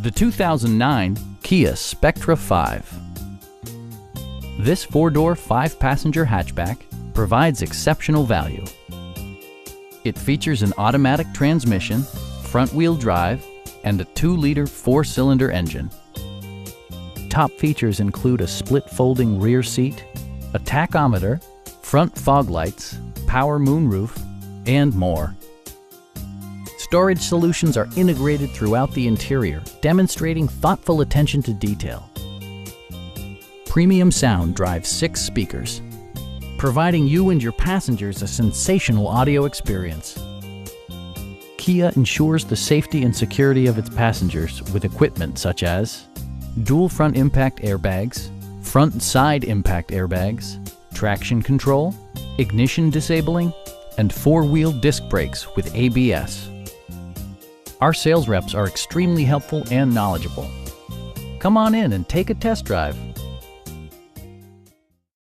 The 2009 Kia Spectra5. This four-door, five-passenger hatchback provides exceptional value. It features an automatic transmission, front-wheel drive, and a 2-liter four-cylinder engine. Top features include a split folding rear seat, a tachometer, front fog lights, power moonroof, and more. Storage solutions are integrated throughout the interior, demonstrating thoughtful attention to detail. Premium sound drives 6 speakers, providing you and your passengers a sensational audio experience. Kia ensures the safety and security of its passengers with equipment such as dual front impact airbags, front and side impact airbags, traction control, ignition disabling, and 4-wheel disc brakes with ABS. Our sales reps are extremely helpful and knowledgeable. Come on in and take a test drive.